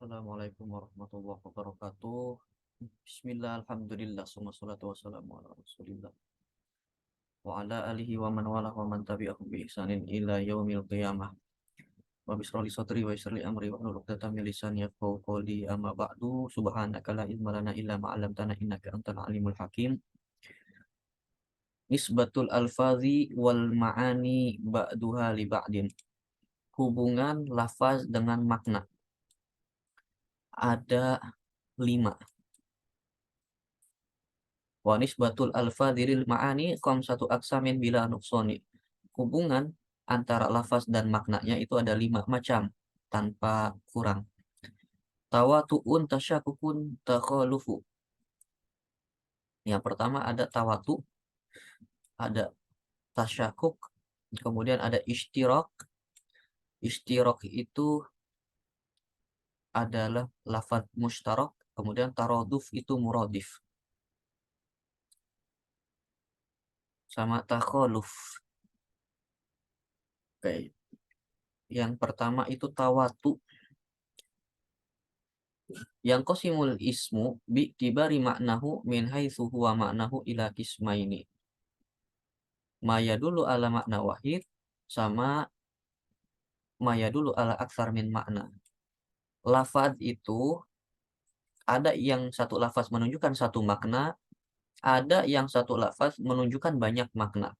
Assalamualaikum warahmatullahi wabarakatuh. Bismillah, alhamdulillah, summa salatu wassalamu ala rasulillah wa ala alihi wa man wala wa man tabi'ahum bi ihsanin ila yaumil qiyamah. Wa bisroli sadri wa yasirli amri wa hlul 'uqdatam min lisani yafqahu qawli, amma ba'du. Subhanaka la ilma lana illa ma 'allamtana innaka antal alimul hakim. Nisbatul alfazi wal ma'ani ba'duha li ba'din. Hubungan lafaz dengan makna ada 5. Wa nisbatul alfadhil ma'ani satu aksamin bila nuqsani. Hubungan antara lafaz dan maknanya itu ada 5 macam tanpa kurang. Tawatu'un, tasyakukun, takhalufu. Yang pertama ada tawatu, ada tasyakuk, kemudian ada ishtirak. Ishtirak itu adalah lafaz mushtarak, kemudian taraduf itu muradif. Sama takhaluf. Oke. Yang pertama itu tawatu. Yang qasimul ismu bi tibari maknahu min haitsu huwa maknahu ila qismaini. Maya dulu ala makna wahid sama maya dulu ala aksar min makna. Lafaz itu ada yang satu lafaz menunjukkan satu makna, ada yang satu lafaz menunjukkan banyak makna.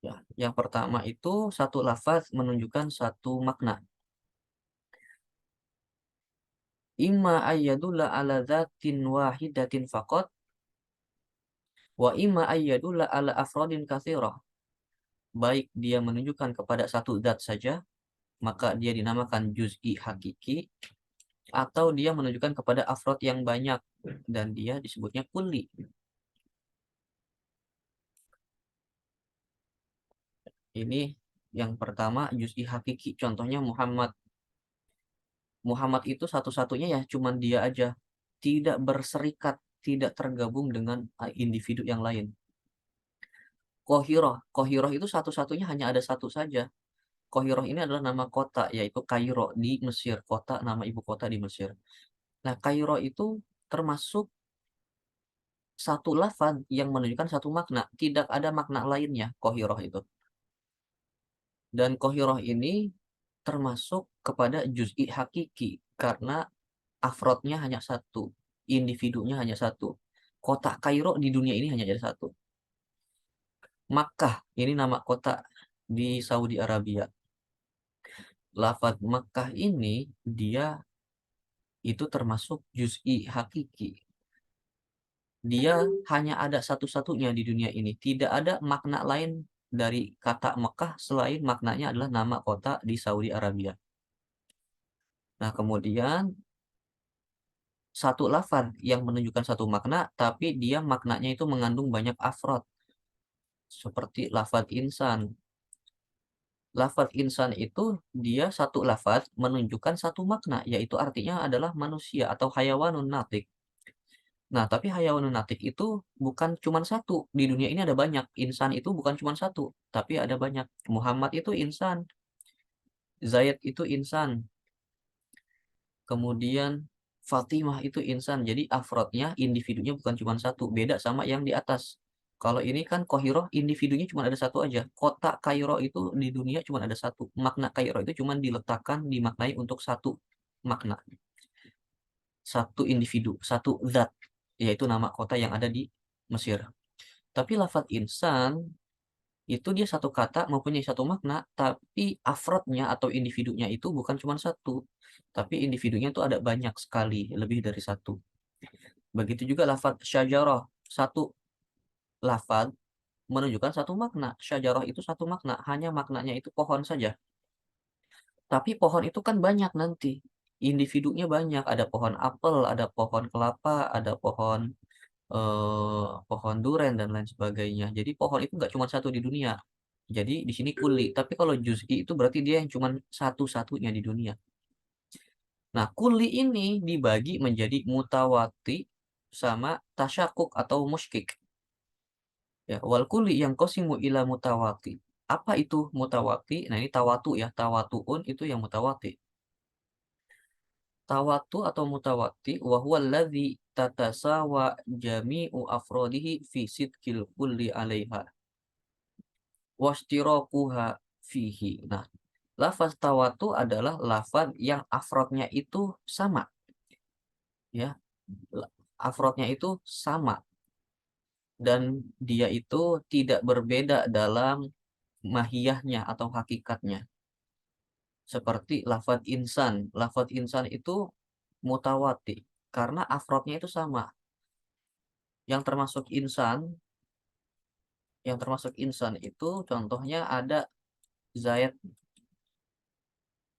Ya, yang pertama itu satu lafaz menunjukkan satu makna. Imma ayyadulla ala dzatin wahidatin faqat wa imma ayyadulla ala afrodin katsirah. Baik dia menunjukkan kepada satu zat saja, maka dia dinamakan juz'i hakiki, atau dia menunjukkan kepada afrod yang banyak, dan dia disebutnya kulli. Ini yang pertama juz'i hakiki, contohnya Muhammad. Muhammad itu satu-satunya ya cuman dia aja, tidak berserikat, tidak tergabung dengan individu yang lain. Qahiroh, Qahiroh itu satu-satunya hanya ada satu saja. Qahiroh ini adalah nama kota, yaitu Kairo di Mesir, kota nama ibu kota di Mesir. Nah, Kairo itu termasuk satu lafaz yang menunjukkan satu makna, tidak ada makna lainnya Qahiroh itu. Dan Qahiroh ini termasuk kepada juz'i hakiki karena afrodnya hanya satu, individunya hanya satu. Kota Kairo di dunia ini hanya ada satu. Makkah ini nama kota di Saudi Arabia. Lafaz Makkah ini dia itu termasuk juz'i hakiki. Dia hanya ada satu-satunya di dunia ini. Tidak ada makna lain dari kata Mekah selain maknanya adalah nama kota di Saudi Arabia. Nah, kemudian satu lafaz yang menunjukkan satu makna, tapi dia maknanya itu mengandung banyak afrod. Seperti lafaz insan. Lafaz insan itu dia satu lafaz menunjukkan satu makna, yaitu artinya adalah manusia atau hayawanun natik. Nah, tapi hayawanun natik itu bukan cuma satu. Di dunia ini ada banyak. Insan itu bukan cuma satu, tapi ada banyak. Muhammad itu insan. Zaid itu insan. Kemudian Fatimah itu insan. Jadi afrodnya, individunya bukan cuma satu. Beda sama yang di atas. Kalau ini kan Qahiroh, individunya cuma ada satu aja. Kota Kairo itu di dunia cuma ada satu. Makna Kairo itu cuma diletakkan, dimaknai untuk satu makna. Satu individu, satu zat. Yaitu nama kota yang ada di Mesir. Tapi lafaz insan itu dia satu kata mempunyai satu makna, tapi afrodnya atau individunya itu bukan cuma satu, tapi individunya itu ada banyak sekali, lebih dari satu. Begitu juga lafaz syajarah, satu lafaz menunjukkan satu makna. Syajarah itu satu makna, hanya maknanya itu pohon saja. Tapi pohon itu kan banyak nanti, individunya banyak, ada pohon apel, ada pohon kelapa, ada pohon duren dan lain sebagainya. Jadi pohon itu nggak cuma satu di dunia. Jadi di sini kuli. Tapi kalau juz'i itu berarti dia yang cuma satu-satunya di dunia. Nah, kuli ini dibagi menjadi mutawati sama tasyakuk atau muskik. Ya, wal kuli yang kosimu ila mutawati. Apa itu mutawati? Nah, ini tawatu ya. Tawatuun itu yang mutawati. Tawatu atau mutawati wa huwa alladzi tatasawa jami'u afrodihi fi sidqil kulli 'alaiha washtirakuha fihi. Nah, lafaz tawatu adalah lafaz yang afrodnya itu sama, ya. Afrodnya itu sama dan dia itu tidak berbeda dalam mahiyahnya atau hakikatnya. Seperti lafaz insan. Lafaz insan itu mutawati karena afrodnya itu sama. Yang termasuk insan, yang termasuk insan itu contohnya ada Zaid.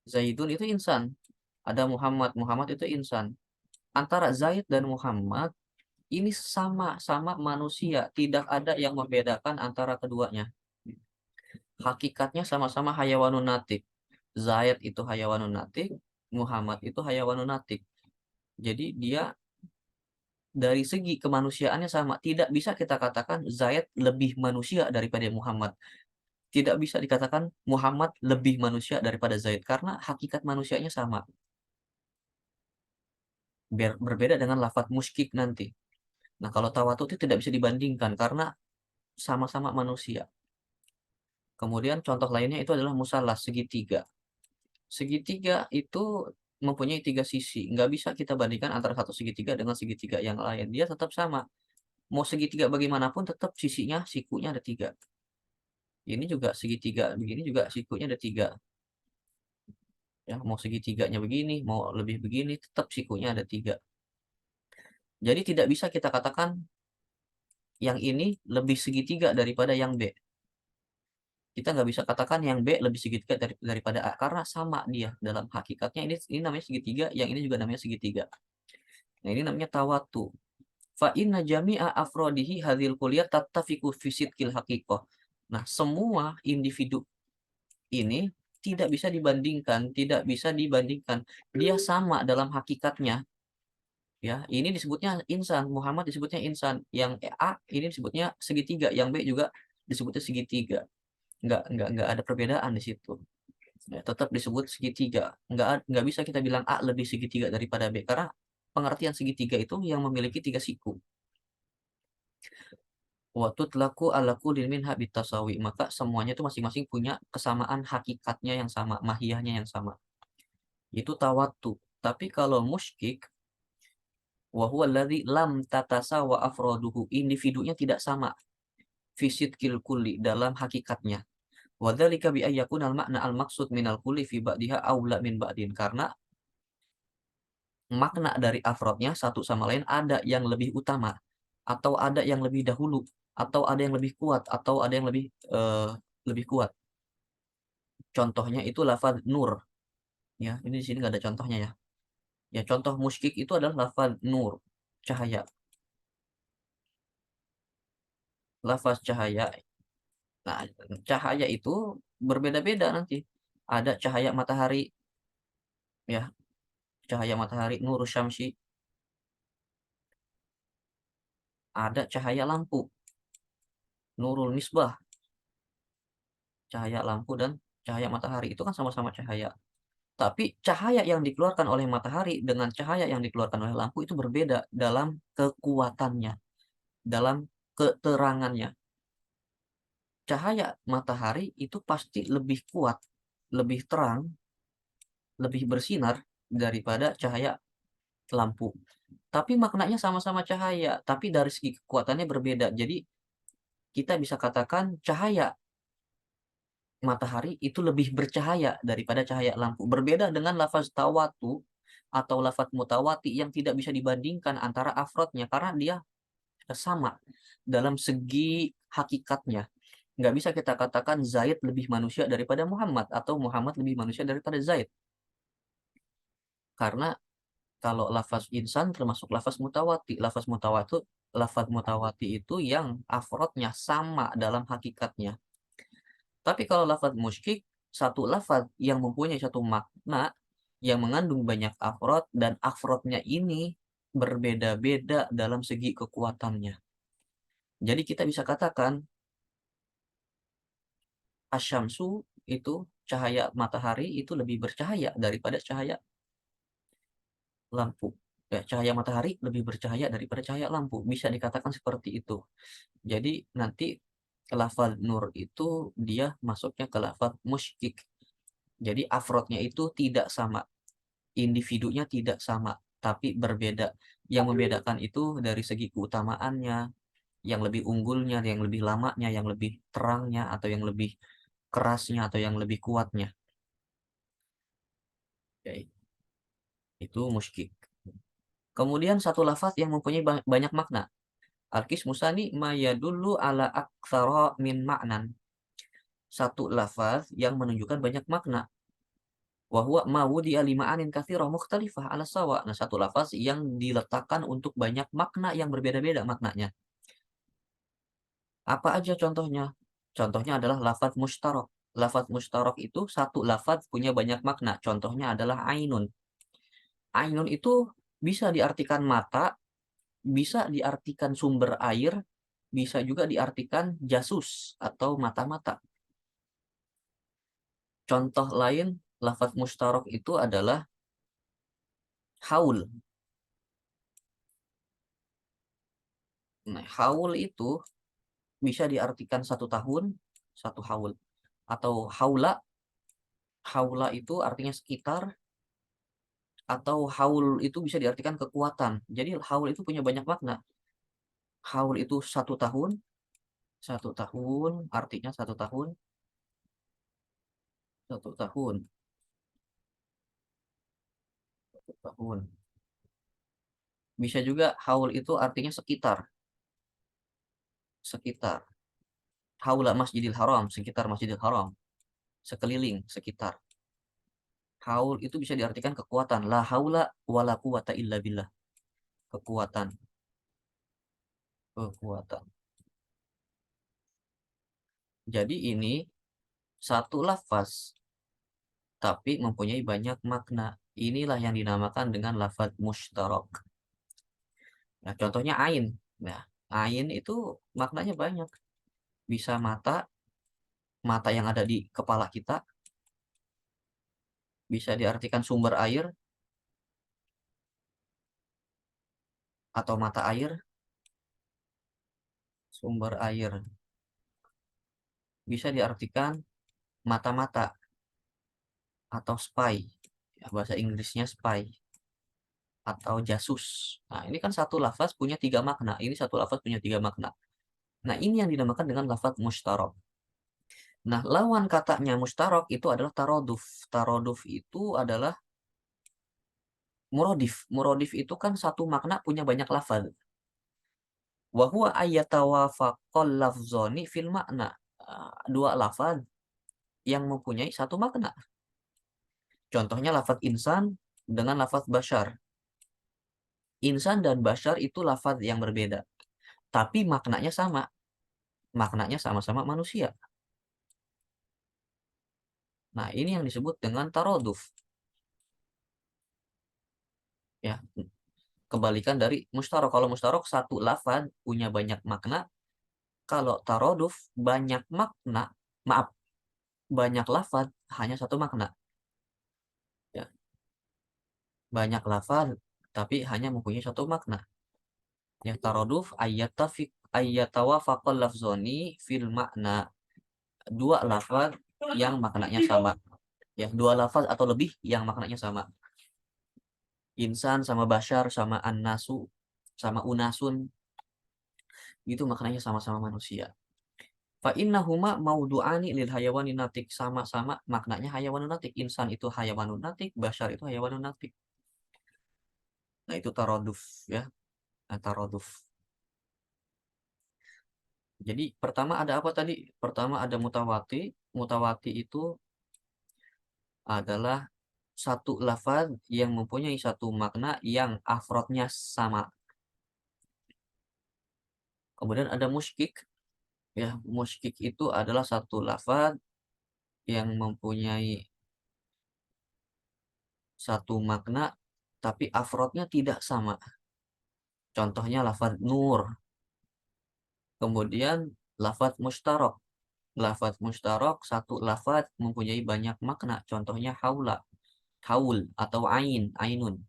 Zaidun itu insan. Ada Muhammad. Muhammad itu insan. Antara Zaid dan Muhammad ini sama-sama manusia. Tidak ada yang membedakan antara keduanya. Hakikatnya sama-sama hayawanun natik. Zaid itu hayawanun natik. Muhammad itu hayawanun natik. Jadi dia dari segi kemanusiaannya sama. Tidak bisa kita katakan Zaid lebih manusia daripada Muhammad. Tidak bisa dikatakan Muhammad lebih manusia daripada Zaid. Karena hakikat manusianya sama. Berbeda dengan lafadz musyrik nanti. Nah, kalau tawatu itu tidak bisa dibandingkan karena sama-sama manusia. Kemudian contoh lainnya itu adalah musallas, segitiga. Segitiga itu mempunyai tiga sisi. Nggak bisa kita bandingkan antara satu segitiga dengan segitiga yang lain. Dia tetap sama. Mau segitiga bagaimanapun tetap sisinya, sikunya ada tiga. Ini juga segitiga, begini juga sikunya ada tiga. Ya, mau segitiganya begini, mau lebih begini, tetap sikunya ada tiga. Jadi tidak bisa kita katakan yang ini lebih segitiga daripada yang B. Kita nggak bisa katakan yang B lebih segitiga daripada A, karena sama dia dalam hakikatnya. Ini namanya segitiga, yang ini juga namanya segitiga. Nah, ini namanya tawatu. Fa inna jami'a afrodihi hadhil kulliyah tattafiqu fi sidqil haqiqah. Nah, semua individu ini tidak bisa dibandingkan, tidak bisa dibandingkan. Dia sama dalam hakikatnya. Ya, ini disebutnya insan, Muhammad disebutnya insan, yang A ini disebutnya segitiga, yang B juga disebutnya segitiga. Nggak ada perbedaan di situ. Ya, tetap disebut segitiga. Nggak bisa kita bilang A lebih segitiga daripada B, karena pengertian segitiga itu yang memiliki tiga siku. Wa tutlaku ala kullin minha bitasawi. Maka semuanya itu masing-masing punya kesamaan hakikatnya yang sama, mahiyahnya yang sama. Itu tawatu. Tapi kalau musyrik, wa huwa alladzi lam tatasawa afroduhu. Individunya tidak sama. Fisid kulli dalam hakikatnya. Wadzalika bi ayyakun al makna al maksud minal kulli fi ba'diha aula min ba'din. Karena makna dari afrodnya satu sama lain ada yang lebih utama, atau ada yang lebih dahulu, atau ada yang lebih kuat, atau ada yang lebih kuat. Contohnya itu lafaz nur, ya. Ini di sini nggak ada contohnya, ya. Ya, contoh musyrik itu adalah lafaz nur, cahaya. Lafaz cahaya. Nah, cahaya itu berbeda-beda nanti. Ada cahaya matahari, ya. Cahaya matahari nur syamsi. Ada cahaya lampu, nurul misbah. Cahaya lampu dan cahaya matahari itu kan sama-sama cahaya. Tapi cahaya yang dikeluarkan oleh matahari dengan cahaya yang dikeluarkan oleh lampu itu berbeda dalam kekuatannya, dalam keterangannya. Cahaya matahari itu pasti lebih kuat, lebih terang, lebih bersinar daripada cahaya lampu. Tapi maknanya sama-sama cahaya, tapi dari segi kekuatannya berbeda. Jadi kita bisa katakan cahaya matahari itu lebih bercahaya daripada cahaya lampu. Berbeda dengan lafaz tawatu atau lafaz mutawati yang tidak bisa dibandingkan antara afrodnya karena dia sama dalam segi hakikatnya. Nggak bisa kita katakan Zaid lebih manusia daripada Muhammad atau Muhammad lebih manusia daripada Zaid. Karena kalau lafaz insan termasuk lafaz mutawati. Lafaz mutawati itu yang afrodnya sama dalam hakikatnya. Tapi kalau lafaz musyrik, satu lafaz yang mempunyai satu makna yang mengandung banyak afrod dan afrodnya ini berbeda-beda dalam segi kekuatannya. Jadi kita bisa katakan asyamsu itu cahaya matahari itu lebih bercahaya daripada cahaya lampu. Ya, cahaya matahari lebih bercahaya daripada cahaya lampu, bisa dikatakan seperti itu. Jadi nanti lafaz nur itu dia masuknya ke lafaz musykik. Jadi afrodnya itu tidak sama, individunya tidak sama, tapi berbeda. Yang membedakan itu dari segi keutamaannya, yang lebih unggulnya, yang lebih lamanya, yang lebih terangnya, atau yang lebih kerasnya, atau yang lebih kuatnya. Ya, itu musykik. Kemudian satu lafaz yang mempunyai banyak makna. Al-qismu tsani ma yadullu ala aktsara min ma'nan. Satu lafaz yang menunjukkan banyak makna. Wa huwa ma wudi'a li ma'anin katsirah mukhtalifah 'ala sawa. Nah, satu lafaz yang diletakkan untuk banyak makna yang berbeda-beda maknanya. Apa aja contohnya? Contohnya adalah lafaz mustarak. Lafaz mustarak itu satu lafaz punya banyak makna. Contohnya adalah ainun. Ainun itu bisa diartikan mata, bisa diartikan sumber air, bisa juga diartikan jasus atau mata-mata. Contoh lain lafaz mustarok itu adalah haul. Nah, haul itu bisa diartikan 1 tahun, 1 haul. Atau haula, haula itu artinya sekitar, atau haul itu bisa diartikan kekuatan. Jadi haul itu punya banyak makna. Haul itu 1 tahun, 1 tahun artinya 1 tahun, 1 tahun, 1 tahun. Bisa juga haul itu artinya sekitar, sekitar. Haula Masjidil Haram, sekitar Masjidil Haram, sekeliling, sekitar. Haul itu bisa diartikan kekuatan. La haula wala quwata illa billah. Kekuatan, kekuatan. Jadi ini satu lafaz tapi mempunyai banyak makna. Inilah yang dinamakan dengan lafaz mushtarak. Nah, contohnya ain. Nah, ain itu maknanya banyak. Bisa mata, mata yang ada di kepala kita, bisa diartikan sumber air atau mata air, sumber air. Bisa diartikan mata-mata atau spy. Ya, bahasa Inggrisnya spy atau jasus. Nah, ini kan satu lafaz punya 3 makna. Ini satu lafaz punya 3 makna. Nah, ini yang dinamakan dengan lafaz mustarok. Nah, lawan katanya mustarok itu adalah taroduf. Taroduf itu adalah murodif. Murodif itu kan satu makna punya banyak lafaz. Wahuwa ayyatawafaqal lafzoni fil makna. Dua lafaz yang mempunyai satu makna. Contohnya lafaz insan dengan lafaz bashar. Insan dan bashar itu lafaz yang berbeda. Tapi maknanya sama. Maknanya sama-sama manusia. Nah, ini yang disebut dengan taroduf. Ya, kebalikan dari mustarok. Kalau mustarok satu lafaz punya banyak makna. Kalau taroduf banyak makna, maaf, banyak lafaz hanya satu makna. Ya, banyak lafaz tapi hanya mempunyai satu makna. Ya, taroduf ayyatawafaqal lafzoni fil makna. Dua lafaz yang maknanya sama. Ya, dua lafaz atau lebih yang maknanya sama. Insan sama bashar sama annasu sama unasun itu maknanya sama-sama manusia. Fa innahuma maudu'ani lil hayawanin natik, sama-sama maknanya hayawanun natik. Insan itu hayawanun natik, bashar itu hayawanun natik. Nah, itu taroduf ya. Nah, taroduf. Jadi pertama ada apa tadi? Pertama ada mutawati. Mutawati itu adalah satu lafaz yang mempunyai satu makna yang afrodnya sama. Kemudian ada muskik. Ya, muskik itu adalah satu lafaz yang mempunyai satu makna tapi afrodnya tidak sama. Contohnya lafaz nur. Kemudian lafaz mustarok. Lafaz mustarok satu lafaz mempunyai banyak makna. Contohnya haula, haul atau ain, ainun.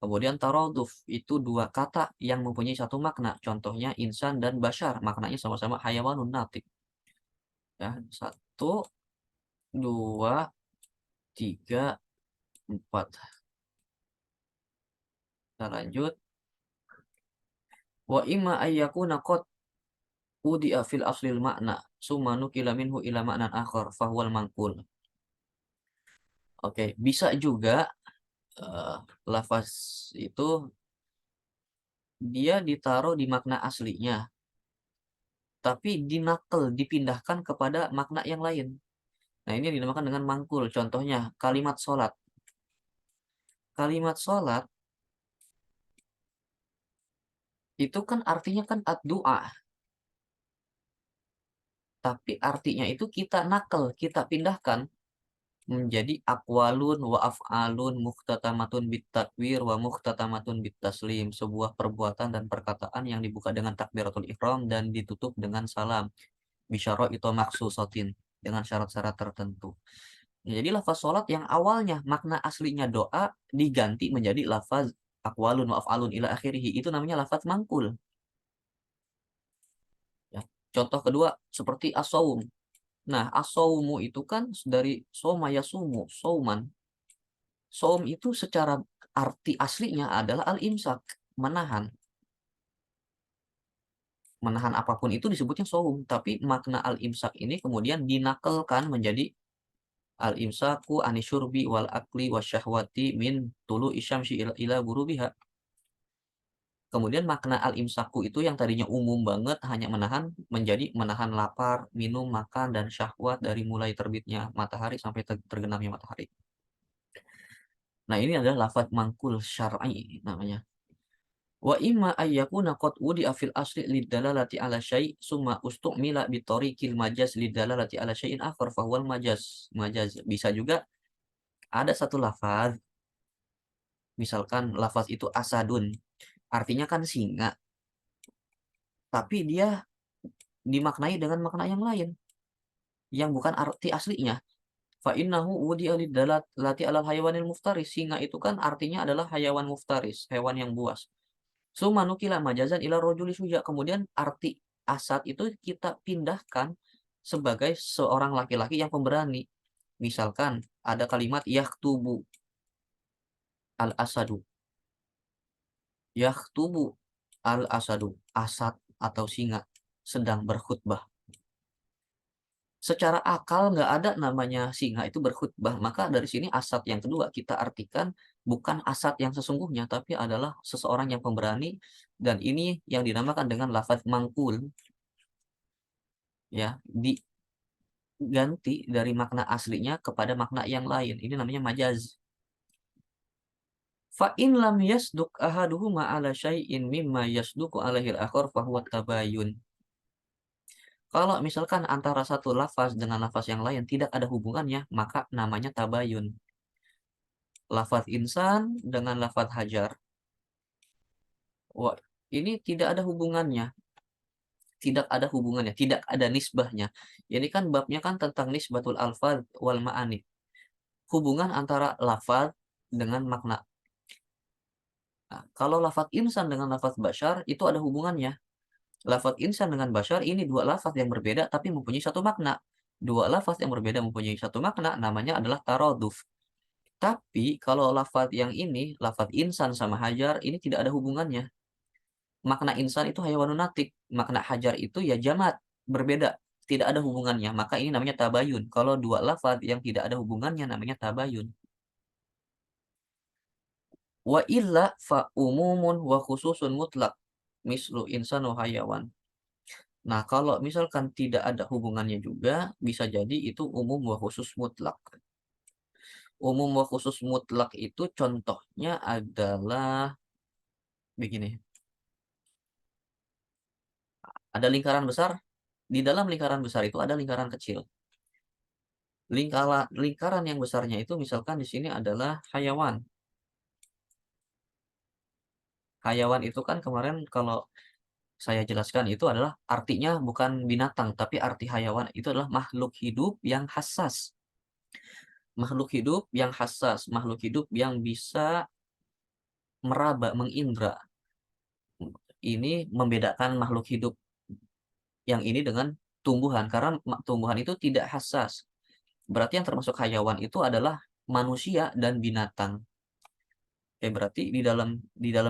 Kemudian taraduf itu dua kata yang mempunyai satu makna. Contohnya insan dan bashar, maknanya sama-sama hayawanun natik. Ya, satu, dua, tiga, empat. Kita lanjut. Wa imma ayyakuna qad udi'a fil aslil makna summa nukila minhu ila maknan akhar fahuwal mangkul. Oke, bisa juga lafaz itu dia ditaruh di makna aslinya, tapi dinakel, dipindahkan kepada makna yang lain. Nah, ini dinamakan dengan mangkul. Contohnya kalimat sholat. Kalimat sholat itu kan artinya kan ad-du'a, tapi artinya itu kita nakel, kita pindahkan menjadi aqwalun wa af'alun muhtatamatun bitakwir wa muhtatamatun bitaslim, sebuah perbuatan dan perkataan yang dibuka dengan takbiratul ihram dan ditutup dengan salam, bisyara itu maksusatin, dengan syarat-syarat tertentu. Ya, jadi lafaz sholat yang awalnya makna aslinya doa diganti menjadi lafaz aqwalun wa af'alun ila akhirih, itu namanya lafaz mangkul. Ya. Contoh kedua seperti as-saum. Nah, as-saumu itu kan dari soma yasumu, sauman. Saum itu secara arti aslinya adalah al-imsak, menahan. Menahan apapun itu disebutnya saum, tapi makna al-imsak ini kemudian dinakalkan menjadi al-imsaku anisyurbi wal akli wasyahwati min tulu isyamsi ila gurubiha. Kemudian makna al-imsaku itu yang tadinya umum banget hanya menahan menjadi menahan lapar, minum, makan, dan syahwat dari mulai terbitnya matahari sampai tergenamnya matahari. Nah, ini adalah lafaz mangkul syar'i namanya. Wa imma ayyakuna qad wudi'a fil asli lidalalati ala syai' summa ustu'mila bitoriqil majaz lidalalati ala syai'in akhar fahuwal majaz. Majaz bisa juga ada satu lafaz, misalkan lafaz itu asadun, artinya kan singa, tapi dia dimaknai dengan makna yang lain, yang bukan arti aslinya. Fa innahu wudi'a lidalalati alal hayawanil muftaris. Singa itu kan artinya adalah hayawan muftaris, hewan yang buas. Sumanukila majazan ila rojuli suja. Kemudian arti asad itu kita pindahkan sebagai seorang laki-laki yang pemberani. Misalkan ada kalimat yaktubu al-asadu. Yaktubu al-asadu. Asad atau singa sedang berkhutbah. Secara akal nggak ada namanya singa itu berkhutbah. Maka dari sini asad yang kedua kita artikan bukan asad yang sesungguhnya, tapi adalah seseorang yang pemberani. Dan ini yang dinamakan dengan lafaz mangkul. Ya, diganti dari makna aslinya kepada makna yang lain. Ini namanya majaz. Fa in lam yasduq ahaduhuma ala syai'in mimma yasduqu alaihi al-akhar fa huwa tabayun. Kalau misalkan antara satu lafaz dengan lafaz yang lain tidak ada hubungannya, maka namanya tabayun. Lafaz insan dengan lafaz hajar. Wah, ini tidak ada hubungannya. Tidak ada hubungannya, tidak ada nisbahnya. Ini kan babnya kan tentang nisbatul alfaz wal ma'ani. Hubungan antara lafaz dengan makna. Nah, kalau lafaz insan dengan lafaz bashar itu ada hubungannya. Lafaz insan dengan bashar ini dua lafaz yang berbeda tapi mempunyai satu makna. Dua lafaz yang berbeda mempunyai satu makna namanya adalah taraduf. Tapi kalau lafaz yang ini, lafaz insan sama hajar ini tidak ada hubungannya. Makna insan itu hayawanun natik, makna hajar itu ya jamat, berbeda, tidak ada hubungannya. Maka ini namanya tabayun. Kalau dua lafaz yang tidak ada hubungannya namanya tabayun. Wa illa fa umumun wa khususun mutlak mislu insan wa hayawan. Nah, kalau misalkan tidak ada hubungannya juga, bisa jadi itu umum wa khusus mutlak. Umum wa khusus mutlak itu contohnya adalah begini. Ada lingkaran besar, di dalam lingkaran besar itu ada lingkaran kecil. Lingkaran yang besarnya itu misalkan di sini adalah hayawan. Hayawan itu kan kemarin kalau saya jelaskan itu adalah artinya bukan binatang, tapi arti hayawan itu adalah makhluk hidup yang hassas. Makhluk hidup yang hassas, makhluk hidup yang bisa meraba, mengindra. Ini membedakan makhluk hidup yang ini dengan tumbuhan, karena tumbuhan itu tidak hassas. Berarti yang termasuk hayawan itu adalah manusia dan binatang. Oke, berarti di dalam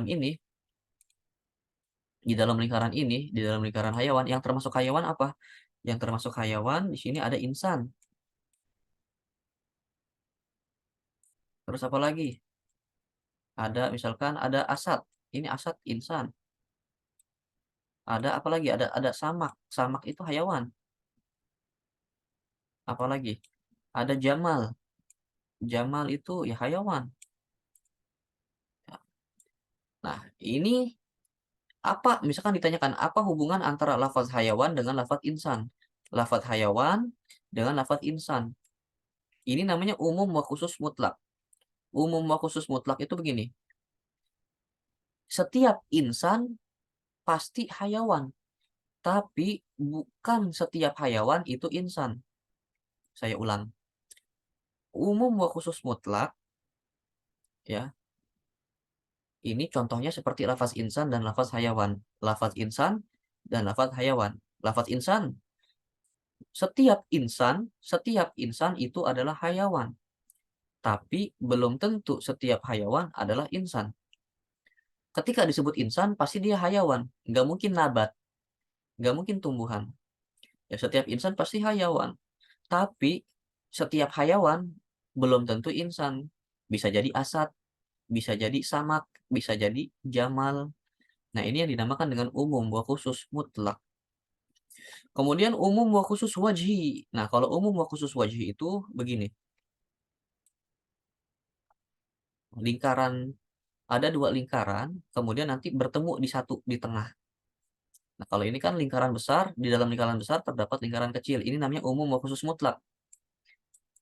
ini, di dalam lingkaran hayawan, yang termasuk hayawan apa? Yang termasuk hayawan di sini ada insan. Terus apa lagi? Ada misalkan ada asad. Ini asad insan. Ada apa lagi? Ada samak. Samak itu hayawan. Apalagi? Ada jamal. Jamal itu ya hayawan. Nah, ini apa? Misalkan ditanyakan apa hubungan antara lafaz hayawan dengan lafaz insan? Lafaz hayawan dengan lafaz insan. Ini namanya umum wa khusus mutlak. Umum wa khusus mutlak itu begini. Setiap insan pasti hayawan, tapi bukan setiap hayawan itu insan. Saya ulang. Umum wa khusus mutlak, ya. Ini contohnya seperti lafaz insan dan lafaz hayawan. Lafaz insan dan lafaz hayawan. Lafaz insan, setiap insan itu adalah hayawan. Tapi belum tentu setiap hayawan adalah insan. Ketika disebut insan, pasti dia hayawan. Nggak mungkin nabat, nggak mungkin tumbuhan. Ya, setiap insan pasti hayawan. Tapi setiap hayawan belum tentu insan. Bisa jadi asad, bisa jadi samak, bisa jadi jamal. Nah, ini yang dinamakan dengan umum wa khusus mutlak. Kemudian umum wa khusus wajhi. Nah, kalau umum wa khusus wajhi itu begini. Lingkaran, ada dua lingkaran, kemudian nanti bertemu di satu di tengah. Nah, kalau ini kan lingkaran besar, di dalam lingkaran besar terdapat lingkaran kecil. Ini namanya umum wa khusus mutlak.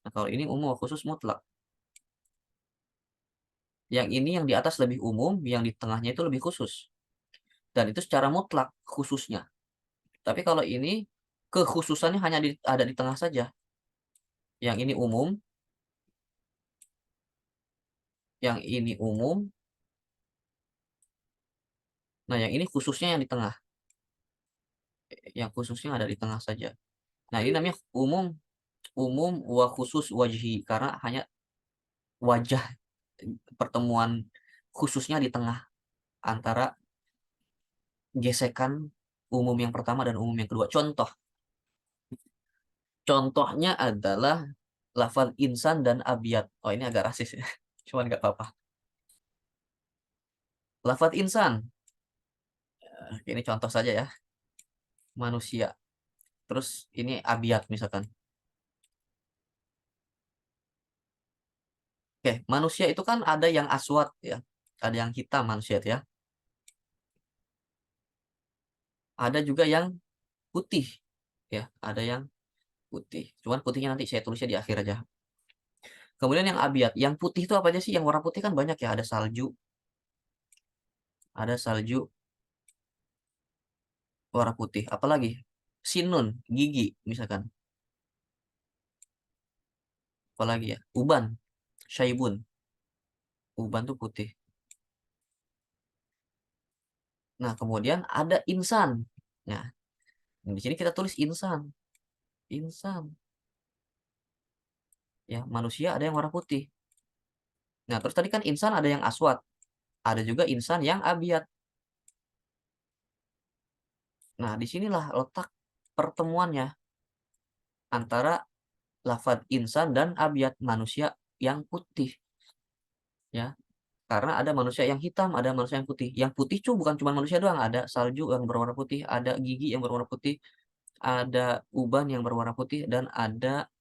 Nah, kalau ini umum wa khusus mutlak. Yang ini yang di atas lebih umum, yang di tengahnya itu lebih khusus. Dan itu secara mutlak khususnya. Tapi kalau ini kekhususannya hanya ada di tengah saja. Yang ini umum, yang ini umum. Nah, yang ini khususnya yang di tengah. Yang khususnya ada di tengah saja. Nah, ini namanya umum, umum wa khusus wajhi, karena hanya wajah pertemuan khususnya di tengah antara gesekan umum yang pertama dan umum yang kedua. Contohnya adalah lafaz insan dan abiyat. Oh, ini agak rasis ya. Cuman nggak apa-apa. Lafaz insan. Ini contoh saja ya. Manusia. Terus ini abiyat misalkan. Oke, manusia itu kan ada yang aswad ya. Ada yang hitam manusia itu ya. Ada juga yang putih. Ya, ada yang putih. Cuman putihnya nanti saya tulisnya di akhir aja. Kemudian yang abiyat. Yang putih itu apa aja sih? Yang warna putih kan banyak ya. Ada salju warna putih. Apalagi? Sinun, gigi misalkan. Apalagi ya? Uban, syaibun. Uban tuh putih. Nah, kemudian ada insan. Nah, di sini kita tulis insan. Insan. Ya, manusia ada yang warna putih. Nah, terus tadi kan insan ada yang aswad. Ada juga insan yang abiyat. Nah, disinilah letak pertemuannya antara lafaz insan dan abiyat, manusia yang putih. Ya, karena ada manusia yang hitam, ada manusia yang putih. Yang putih tuh bukan cuma manusia doang, ada salju yang berwarna putih, ada gigi yang berwarna putih, ada uban yang berwarna putih, dan ada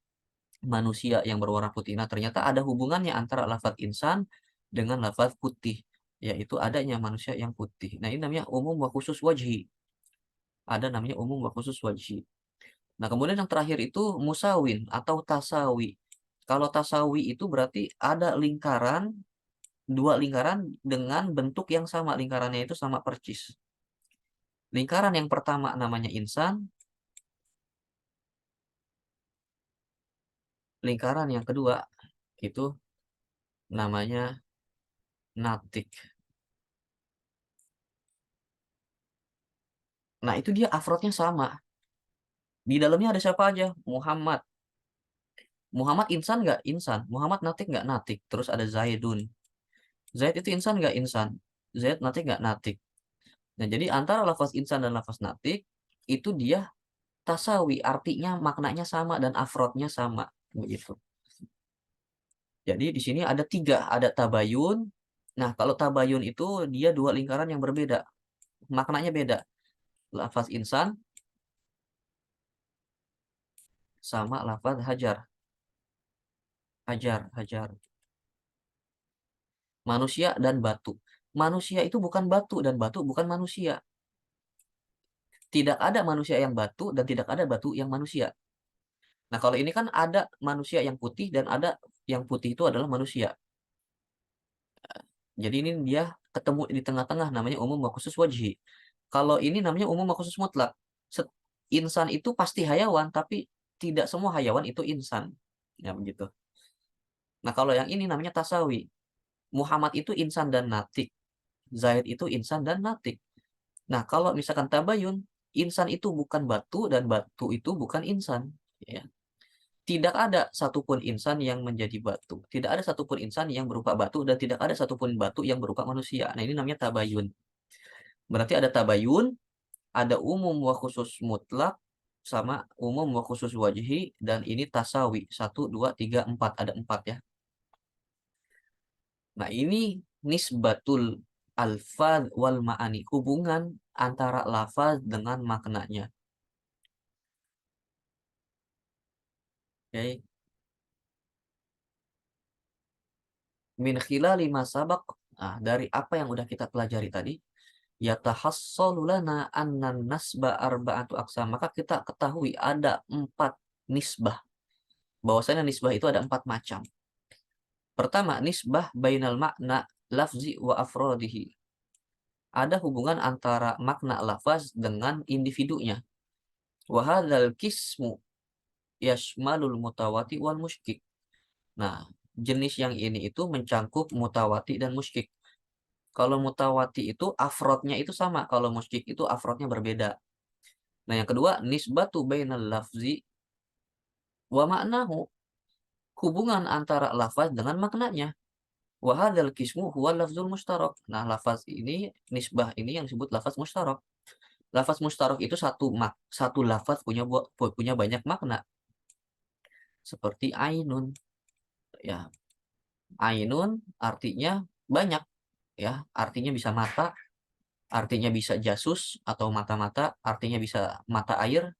manusia yang berwarna putih. Nah, ternyata ada hubungannya antara lafaz insan dengan lafaz putih, yaitu adanya manusia yang putih. Nah, ini namanya umum wa khusus wajhi. Ada namanya umum wa khusus wajhi. Nah, kemudian yang terakhir itu musawin atau tasawi. Kalau tasawi itu berarti ada lingkaran, dua lingkaran dengan bentuk yang sama, lingkarannya itu sama percis. Lingkaran yang pertama namanya insan, lingkaran yang kedua itu namanya natik. Nah, itu dia afrodnya sama. Di dalamnya ada siapa aja? Muhammad. Muhammad insan nggak? Insan. Muhammad natik nggak? Natik. Terus ada Zaidun. Zaid itu insan nggak? Insan. Zaid natik nggak? Natik. Nah, jadi antara lafaz insan dan lafaz natik, itu dia tasawi. Artinya, maknanya sama dan afrodnya sama. Begitu. Jadi di sini ada tiga. Ada tabayun. Nah, kalau tabayun itu dia dua lingkaran yang berbeda. Maknanya beda. Lafaz insan sama lafaz hajar. Hajar, hajar. Manusia dan batu. Manusia itu bukan batu dan batu bukan manusia. Tidak ada manusia yang batu dan tidak ada batu yang manusia. Nah, kalau ini kan ada manusia yang putih dan ada yang putih itu adalah manusia. Jadi ini dia ketemu di tengah-tengah namanya umum wa khusus wajhi. Kalau ini namanya umum wa khusus mutlak. Insan itu pasti hayawan tapi tidak semua hayawan itu insan. Ya begitu. Nah, kalau yang ini namanya tasawi. Muhammad itu insan dan natik. Zaid itu insan dan natik. Nah, kalau misalkan tabayun, insan itu bukan batu dan batu itu bukan insan. Ya. Tidak ada satupun insan yang menjadi batu. Tidak ada satupun insan yang berupa batu dan tidak ada satupun batu yang berupa manusia. Nah, ini namanya tabayun. Berarti ada tabayun, ada umum wa khusus mutlak, sama umum wa khusus wajhi, dan ini tasawi. Satu, dua, tiga, empat. Ada empat ya. Nah, ini nisbatul alfaz wal ma'ani. Hubungan antara lafaz dengan maknanya. Oke. Min khilali ma sabaq. Nah, dari apa yang udah kita pelajari tadi, yatahassalu lana annan nasba arba'atu aqsam. Maka kita ketahui ada empat nisbah. Bahwasanya nisbah itu ada empat macam. Pertama, nisbah bainal makna lafzi wa afrodihi. Ada hubungan antara makna lafaz dengan individunya. Wahadzal kismu yashmalul mutawati wal musykik. Nah, jenis yang ini itu mencangkup mutawati dan musykik. Kalau mutawati itu afrodnya itu sama, kalau musyrik itu afrodnya berbeda. Nah, yang kedua, nisbatu bainal lafzi wa maknahu. Hubungan antara lafaz dengan maknanya. Wa hadzal qismu huwa lafzul mustarak. Nah, lafaz ini, nisbah ini yang disebut lafaz mustarak. Lafaz mustarak itu satu lafaz punya banyak makna. Seperti ainun. Ya, ainun artinya banyak, ya, artinya bisa mata, artinya bisa jasus atau mata-mata, artinya bisa mata air.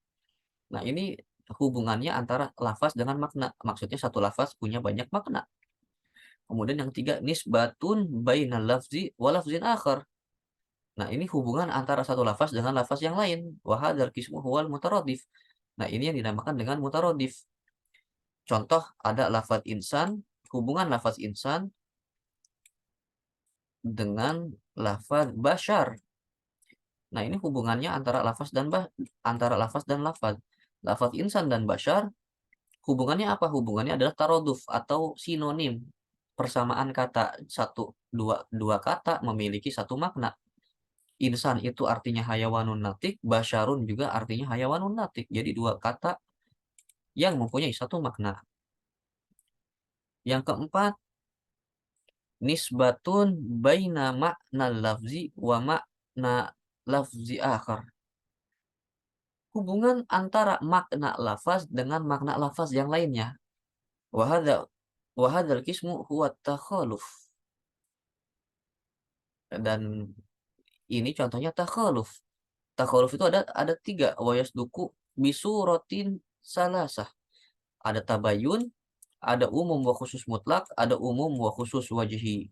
Nah, ini hubungannya antara lafaz dengan makna. Maksudnya satu lafaz punya banyak makna. Kemudian yang ketiga, nisbatun bainal lafzi wa lafzin akhar. Nah, ini hubungan antara satu lafaz dengan lafaz yang lain. Wa hadzal qismu huwal mutaradif. Nah, ini yang dinamakan dengan mutaradif. Contoh, ada lafaz insan, hubungan lafaz insan dengan lafaz bashar. Nah, ini hubungannya antara lafaz dan lafaz. Lafaz insan dan bashar hubungannya apa? Hubungannya adalah taroduf atau sinonim. Persamaan kata dua kata memiliki satu makna. Insan itu artinya hayawanun natik, basyarun juga artinya hayawanun natik. Jadi dua kata yang mempunyai satu makna. Yang keempat, nisbatun baina makna lafzi wa makna lafzi akhar. Hubungan antara makna lafaz dengan makna lafaz yang lainnya. Wahadal kismu huwa takhaluf. Dan ini contohnya takhaluf. Takhaluf itu ada tiga. Wayasduku rotin salasah. Ada tabayun, ada umum wa khusus mutlak, ada umum wa khusus wajhi.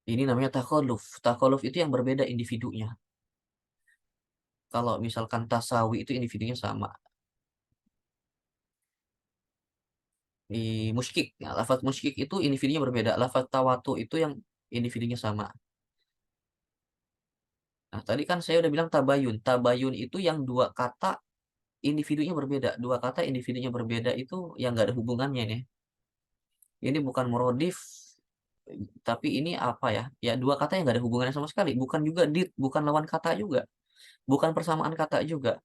Ini namanya takhaluf. Takhaluf itu yang berbeda individunya. Kalau misalkan tasawi itu individunya sama. Di musyrik, ya, lafaz musyrik itu individunya berbeda. Lafaz tawatu itu yang individunya sama. Nah, tadi kan saya udah bilang tabayun. Tabayun itu yang dua kata individunya berbeda. Dua kata individunya berbeda itu yang nggak ada hubungannya nih. Ini bukan murodif, Tapi ini apa ya, ya 2 kata yang nggak ada hubungannya sama sekali, bukan juga bukan lawan kata juga, bukan persamaan kata juga,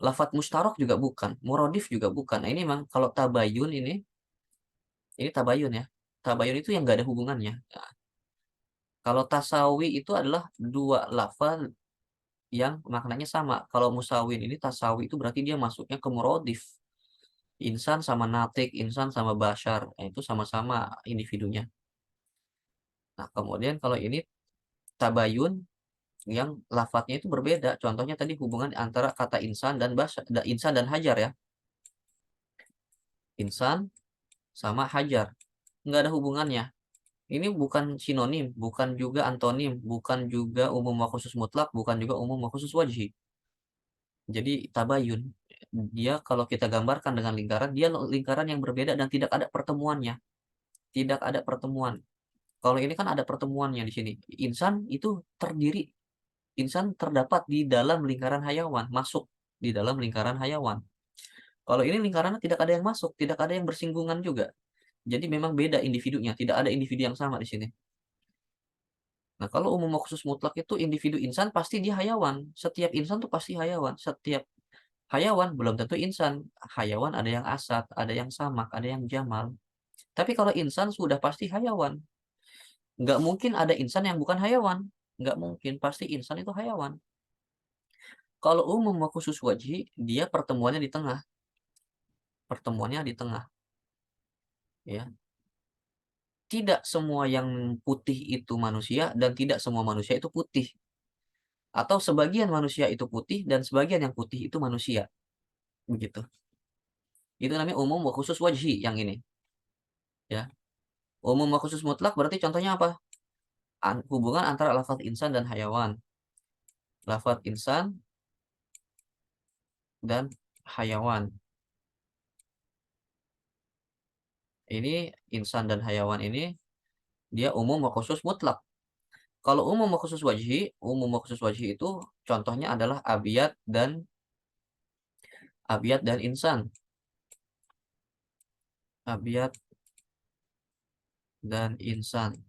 lafadz mustarok juga bukan, muradif juga bukan. Nah ini memang kalau tabayun ini tabayun ya, tabayun itu yang nggak ada hubungannya. Nah, kalau tasawi itu adalah 2 lafal yang maknanya sama. Kalau musawin ini tasawi itu berarti dia masuknya ke muradif. Insan sama natik, insan sama bashar, nah itu sama-sama individunya. Nah kemudian kalau ini tabayun yang lafadznya itu berbeda. Contohnya tadi hubungan antara kata insan dan insan dan hajar ya. Insan sama hajar. Nggak ada hubungannya. Ini bukan sinonim, bukan juga antonim, bukan juga umum wa khusus mutlak, bukan juga umum wa khusus wajhi. Jadi tabayun. Dia kalau kita gambarkan dengan lingkaran, dia lingkaran yang berbeda dan tidak ada pertemuannya. Tidak ada pertemuan. Kalau ini kan ada pertemuannya di sini. Insan itu terdiri, insan terdapat di dalam lingkaran hayawan, masuk di dalam lingkaran hayawan. Kalau ini lingkarannya tidak ada yang masuk, tidak ada yang bersinggungan juga. Jadi memang beda individunya, tidak ada individu yang sama di sini. Nah, kalau umum khusus mutlak itu individu insan pasti dia hayawan. Setiap insan tuh pasti hayawan. Setiap hayawan belum tentu insan. Hayawan ada yang asad, ada yang samak, ada yang jamal. Tapi kalau insan sudah pasti hayawan. Nggak mungkin ada insan yang bukan hayawan. Nggak mungkin, pasti insan itu hayawan. Kalau umum khusus wajhi, dia pertemuannya di tengah. Pertemuannya di tengah. Ya, tidak semua yang putih itu manusia dan tidak semua manusia itu putih. Atau sebagian manusia itu putih dan sebagian yang putih itu manusia. Begitu. Itu namanya umum wa khusus wajhi yang ini. Ya. Umum wa khusus mutlak berarti contohnya apa? Hubungan antara lafaz insan dan hayawan. Lafaz insan dan hayawan. Ini insan dan hayawan ini dia umum wa khusus mutlak. Kalau umum wa khusus wajhi, umum wa khusus wajhi itu contohnya adalah abiyat dan insan. Abiyat dan insan.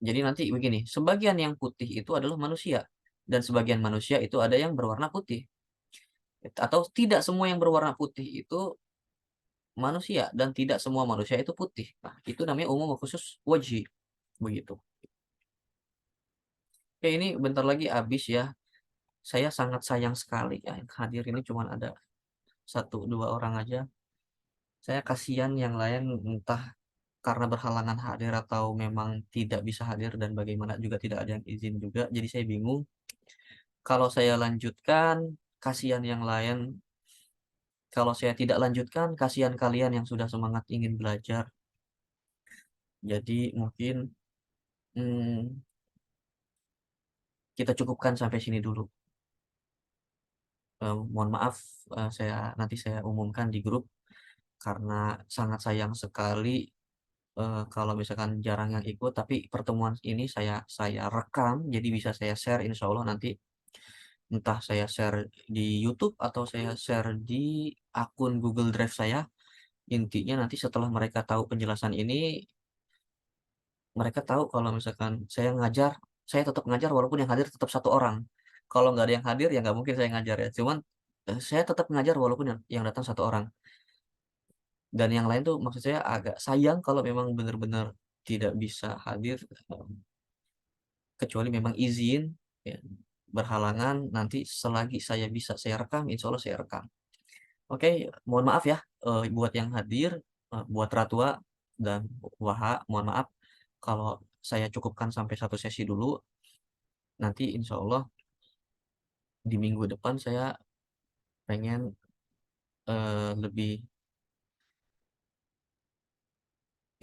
Jadi nanti begini, sebagian yang putih itu adalah manusia dan sebagian manusia itu ada yang berwarna putih. Atau tidak semua yang berwarna putih itu manusia dan tidak semua manusia itu putih. Nah, itu namanya umum khusus wajhi. Begitu. Oke, ini bentar lagi habis ya. Saya sangat sayang sekali ya, yang hadir ini cuma ada 1-2 orang aja. Saya kasihan yang lain entah karena berhalangan hadir atau memang tidak bisa hadir dan bagaimana juga tidak ada yang izin juga. Jadi saya bingung. Kalau saya lanjutkan, kasihan yang lain. Kalau saya tidak lanjutkan, kasihan kalian yang sudah semangat ingin belajar. Jadi mungkin hmm, kita cukupkan sampai sini dulu. Mohon maaf, nanti saya umumkan di grup karena sangat sayang sekali kalau misalkan jarang yang ikut. Tapi pertemuan ini saya rekam, jadi bisa saya share insya Allah nanti. Entah saya share di YouTube atau saya share di akun Google Drive saya. Intinya nanti setelah mereka tahu penjelasan ini, mereka tahu kalau misalkan saya tetap ngajar walaupun yang hadir tetap 1 orang. Kalau nggak ada yang hadir ya nggak mungkin saya ngajar ya. Cuman saya tetap ngajar walaupun yang datang 1 orang. Dan yang lain tuh maksud saya agak sayang kalau memang benar-benar tidak bisa hadir, kecuali memang izin, ya, berhalangan nanti selagi saya bisa saya rekam, insya Allah saya rekam. Oke, mohon maaf ya buat yang hadir, buat Ratwa dan Waha, mohon maaf kalau saya cukupkan sampai 1 sesi dulu. Nanti insya Allah di minggu depan saya pengen lebih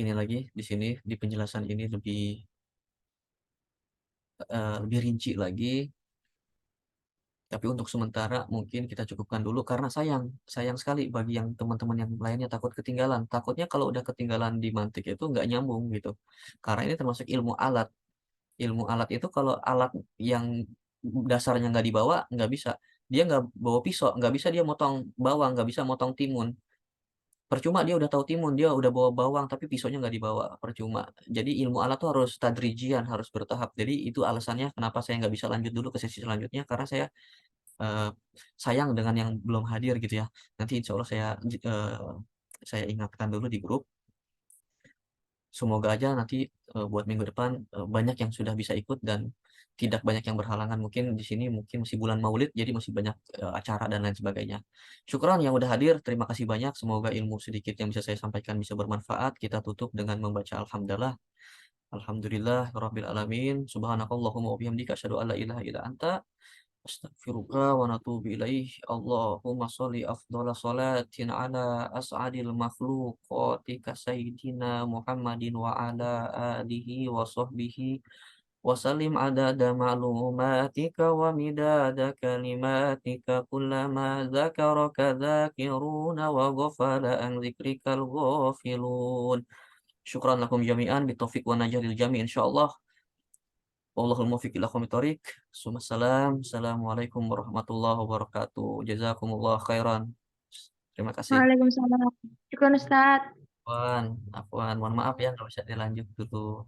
ini lagi di sini di penjelasan ini lebih rinci lagi. Tapi untuk sementara mungkin kita cukupkan dulu karena sayang sekali bagi yang teman-teman yang lainnya takut ketinggalan. Takutnya kalau udah ketinggalan di mantik itu nggak nyambung gitu. Karena ini termasuk ilmu alat. Ilmu alat itu kalau alat yang dasarnya nggak dibawa nggak bisa. Dia nggak bawa pisau, nggak bisa dia motong bawang, nggak bisa motong timun. percuma dia udah tahu timun, dia udah bawa bawang tapi pisaunya nggak dibawa, percuma. Jadi ilmu alat tuh harus tadrijian, harus bertahap. Jadi itu alasannya kenapa saya nggak bisa lanjut dulu ke sesi selanjutnya, karena saya, eee, sayang dengan yang belum hadir gitu ya. Nanti insya Allah saya ingatkan dulu di grup. Semoga aja nanti, buat minggu depan, banyak yang sudah bisa ikut dan tidak banyak yang berhalangan. Mungkin di sini mungkin masih bulan Maulid, jadi masih banyak, acara dan lain sebagainya. Syukron yang udah hadir, terima kasih banyak. Semoga ilmu sedikit yang bisa saya sampaikan bisa bermanfaat. Kita tutup dengan membaca alhamdulillah. Alhamdulillahirabbil alamin. Subhanakallahumma wa bihamdika asyhadu an la ilaha illa anta astaghfiruka wa natubu ilaih. Allahumma sholli afdhala sholatin ala as'adil makhluqati ka sayyidina Muhammadin wa ala alihi wa sahbihi wa sallim adada ma'lumatika wa midada kalimatika kullama dzakaraka dzakiruna wa ghafala an dzikrikal ghafilun. Syukran lakum jami'an bitaufiq wa najah lil jami' insyaallah. Wallahul muwaffiq ila aqwamit thoriq. Sumassalam. Assalamualaikum warahmatullahi wabarakatuh. Jazakumullah khairan. Terima kasih. Waalaikumsalam. Syukur Ustaz. Afwan, afwan. Mohon maaf ya kalau bisa dilanjut dulu.